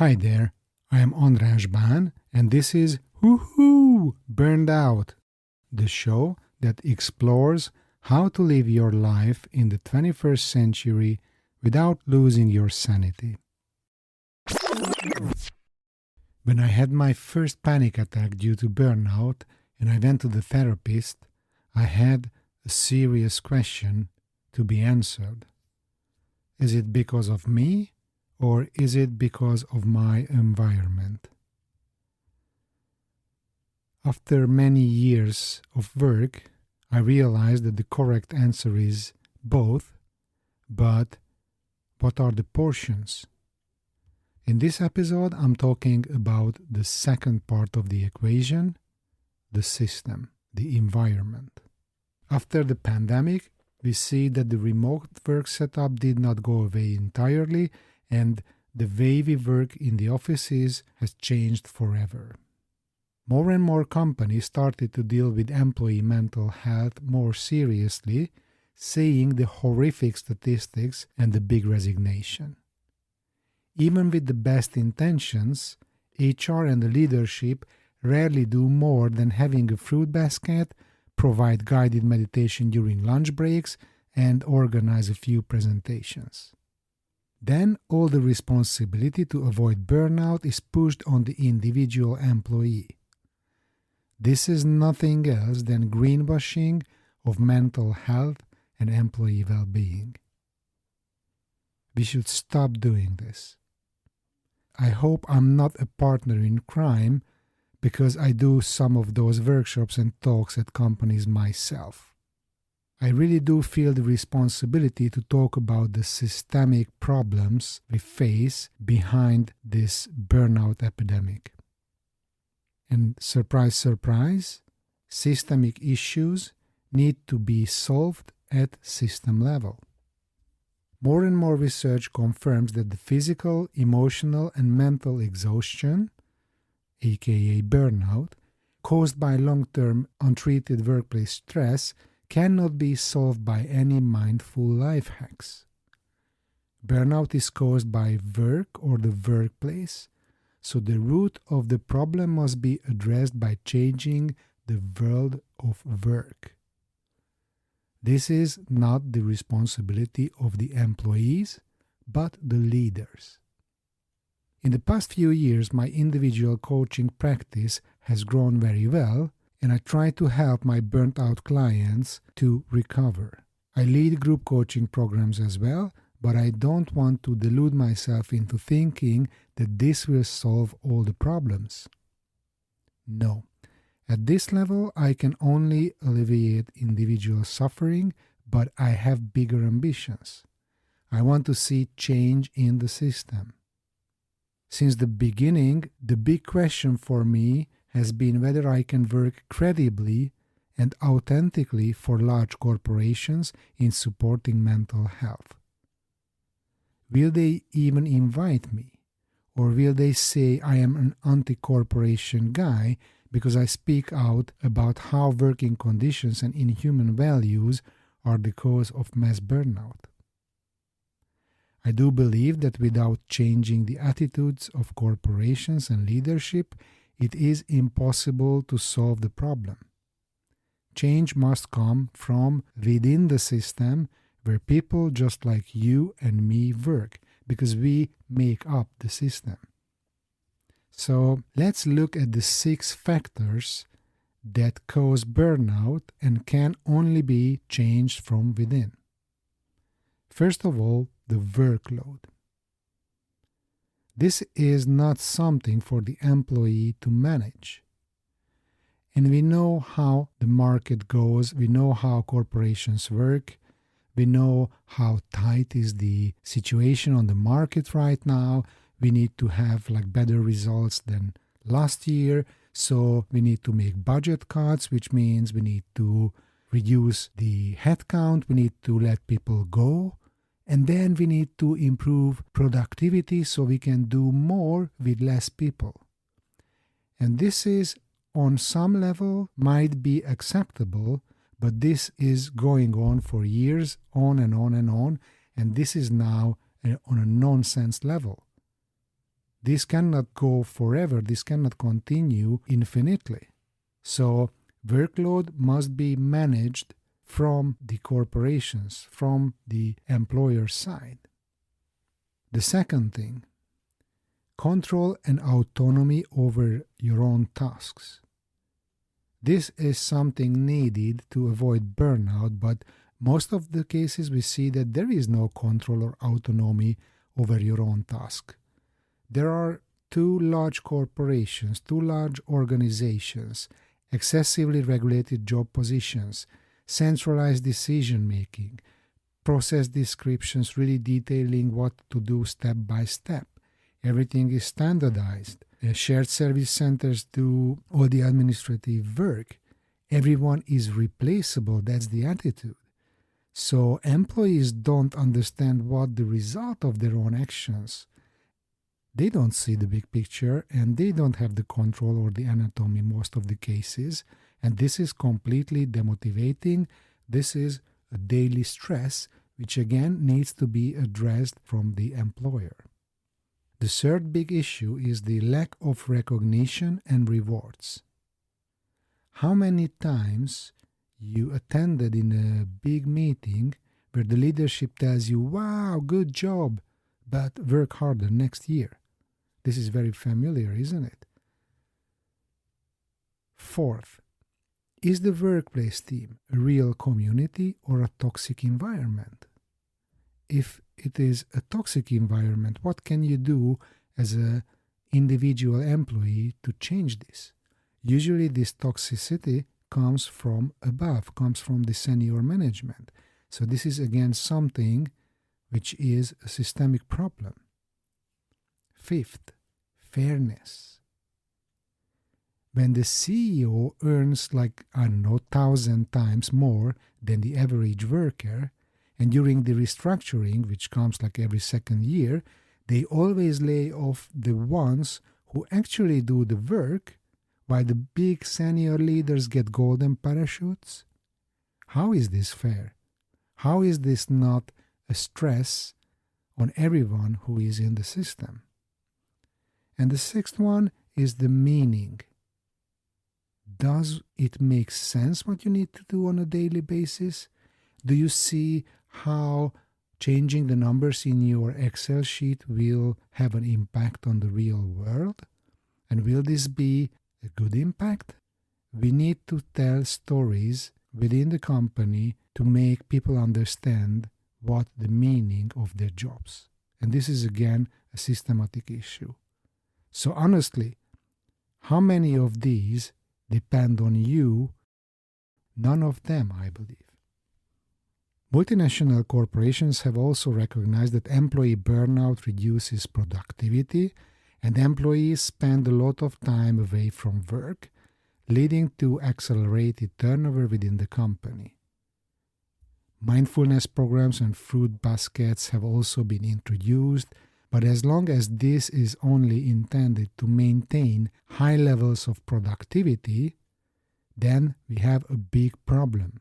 Hi there, I am András Bán, and this is Burnout, the show that explores how to live your life in the 21st century without losing your sanity. When I had my first panic attack due to burnout and I went to the therapist, I had a serious question to be answered. Is it because of me? Or is it because of my environment? After many years of work, I realized that the correct answer is both, but what are the portions? In this episode, I'm talking about the second part of the equation, the system, the environment. After the pandemic, we see that the remote work setup did not go away entirely, and the way we work in the offices has changed forever. More and more companies started to deal with employee mental health more seriously, seeing the horrific statistics and the big resignation. Even with the best intentions, HR and the leadership rarely do more than having a fruit basket, provide guided meditation during lunch breaks, and organize a few presentations. Then all the responsibility to avoid burnout is pushed on the individual employee. This is nothing else than greenwashing of mental health and employee well-being. We should stop doing this. I hope I'm not a partner in crime because I do some of those workshops and talks at companies myself. I really do feel the responsibility to talk about the systemic problems we face behind this burnout epidemic. And surprise, surprise, systemic issues need to be solved at system level. More and more research confirms that the physical, emotional, and mental exhaustion, aka burnout, caused by long-term untreated workplace stress cannot be solved by any mindful life hacks. Burnout is caused by work or the workplace, so the root of the problem must be addressed by changing the world of work. This is not the responsibility of the employees, but the leaders. In the past few years, my individual coaching practice has grown very well, and I try to help my burnt-out clients to recover. I lead group coaching programs as well, but I don't want to delude myself into thinking that this will solve all the problems. No. At this level, I can only alleviate individual suffering, but I have bigger ambitions. I want to see change in the system. Since the beginning, the big question for me has been whether I can work credibly and authentically for large corporations in supporting mental health. Will they even invite me? Or will they say I am an anti-corporation guy because I speak out about how working conditions and inhuman values are the cause of mass burnout? I do believe that without changing the attitudes of corporations and leadership, it is impossible to solve the problem. Change must come from within the system where people just like you and me work, because we make up the system. So let's look at the 6 factors that cause burnout and can only be changed from within. First of all, the workload. This is not something for the employee to manage. And we know how the market goes, we know how corporations work, we know how tight is the situation on the market right now. We need to have better results than last year, so we need to make budget cuts, which means we need to reduce the headcount, we need to let people go. And then we need to improve productivity so we can do more with less people. And this is, on some level, might be acceptable, but this is going on for years, on and on and on, and this is now on a nonsense level. This cannot go forever. This cannot continue infinitely. So workload must be managed from the corporations, from the employer side. The second thing, control and autonomy over your own tasks. This is something needed to avoid burnout, but most of the cases we see that there is no control or autonomy over your own task. There are too large corporations, too large organizations, excessively regulated job positions, centralized decision making, process descriptions really detailing what to do step by step. Everything is standardized. Shared service centers do all the administrative work. Everyone is replaceable. That's the attitude. So employees don't understand what the result of their own actions. They don't see the big picture, and they don't have the control or the anatomy most of the cases. And this is completely demotivating. This is a daily stress, which again needs to be addressed from the employer. The third big issue is the lack of recognition and rewards. How many times you attended in a big meeting where the leadership tells you, wow, good job, but work harder next year? This is very familiar, isn't it? Fourth, is the workplace team a real community or a toxic environment? If it is a toxic environment, what can you do as an individual employee to change this? Usually this toxicity comes from above, comes from the senior management. So this is again something which is a systemic problem. Fifth, fairness. When the CEO earns 1,000 times more than the average worker, and during the restructuring, which comes every second year, they always lay off the ones who actually do the work, while the big senior leaders get golden parachutes? How is this fair? How is this not a stress on everyone who is in the system? And the sixth one is the meaning. Does it make sense what you need to do on a daily basis? Do you see how changing the numbers in your Excel sheet will have an impact on the real world? And will this be a good impact? We need to tell stories within the company to make people understand what the meaning of their jobs. And this is again a systematic issue. So honestly, how many of these depend on you? None of them, I believe. Multinational corporations have also recognized that employee burnout reduces productivity, and employees spend a lot of time away from work, leading to accelerated turnover within the company. Mindfulness programs and fruit baskets have also been introduced, but as long as this is only intended to maintain high levels of productivity, then we have a big problem.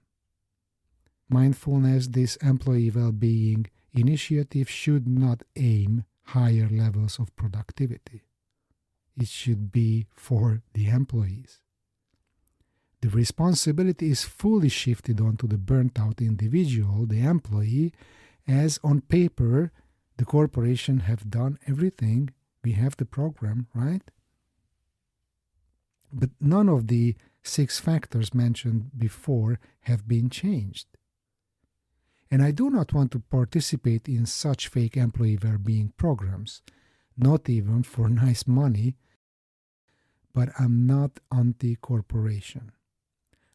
Mindfulness, this employee well-being initiative, should not aim higher levels of productivity. It should be for the employees. The responsibility is fully shifted onto the burnt-out individual, the employee, as on paper, the corporation have done everything. We have the program, right? But none of the 6 factors mentioned before have been changed. And I do not want to participate in such fake employee well-being programs, not even for nice money, but I'm not anti-corporation.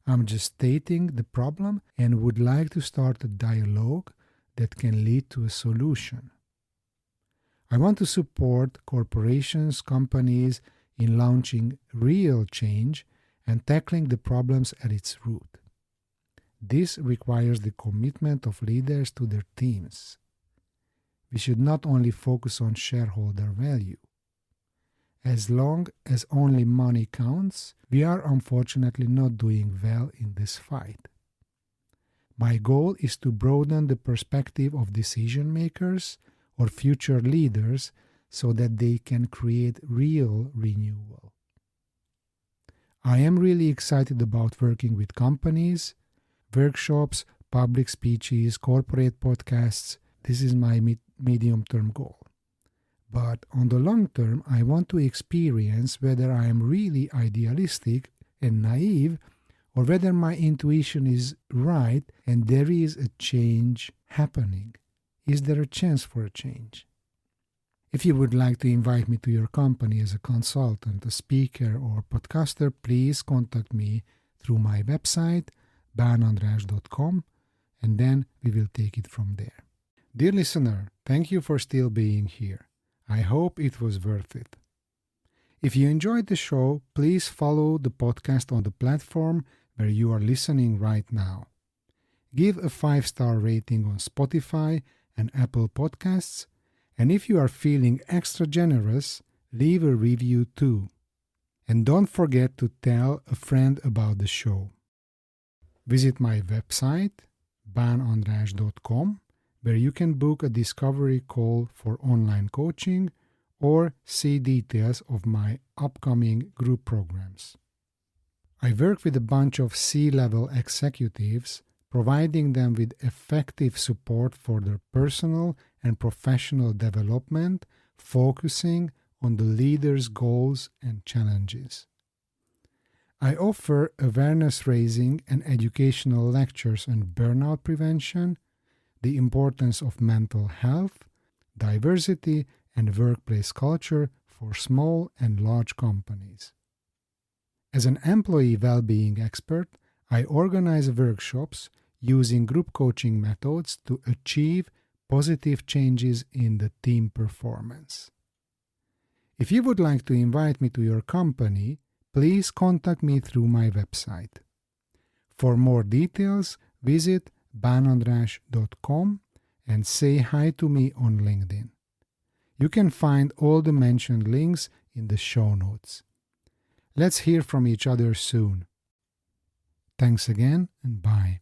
I'm just stating the problem and would like to start a dialogue that can lead to a solution. I want to support corporations, companies in launching real change and tackling the problems at its root. This requires the commitment of leaders to their teams. We should not only focus on shareholder value. As long as only money counts, we are unfortunately not doing well in this fight. My goal is to broaden the perspective of decision makers or future leaders so that they can create real renewal. I am really excited about working with companies, workshops, public speeches, corporate podcasts. This is my medium-term goal. But on the long term, I want to experience whether I am really idealistic and naive, or whether my intuition is right and there is a change happening. Is there a chance for a change? If you would like to invite me to your company as a consultant, a speaker, or podcaster, please contact me through my website, banandras.com, and then we will take it from there. Dear listener, thank you for still being here. I hope it was worth it. If you enjoyed the show, please follow the podcast on the platform where you are listening right now. Give a 5-star rating on Spotify and Apple Podcasts, and if you are feeling extra generous, leave a review too. And don't forget to tell a friend about the show. Visit my website, banandras.com, where you can book a discovery call for online coaching or see details of my upcoming group programs. I work with a bunch of C-level executives, providing them with effective support for their personal and professional development, focusing on the leader's goals and challenges. I offer awareness-raising and educational lectures on burnout prevention, the importance of mental health, diversity, and workplace culture for small and large companies. As an employee well-being expert, I organize workshops using group coaching methods to achieve positive changes in the team performance. If you would like to invite me to your company, please contact me through my website. For more details, visit banandras.com and say hi to me on LinkedIn. You can find all the mentioned links in the show notes. Let's hear from each other soon. Thanks again and bye.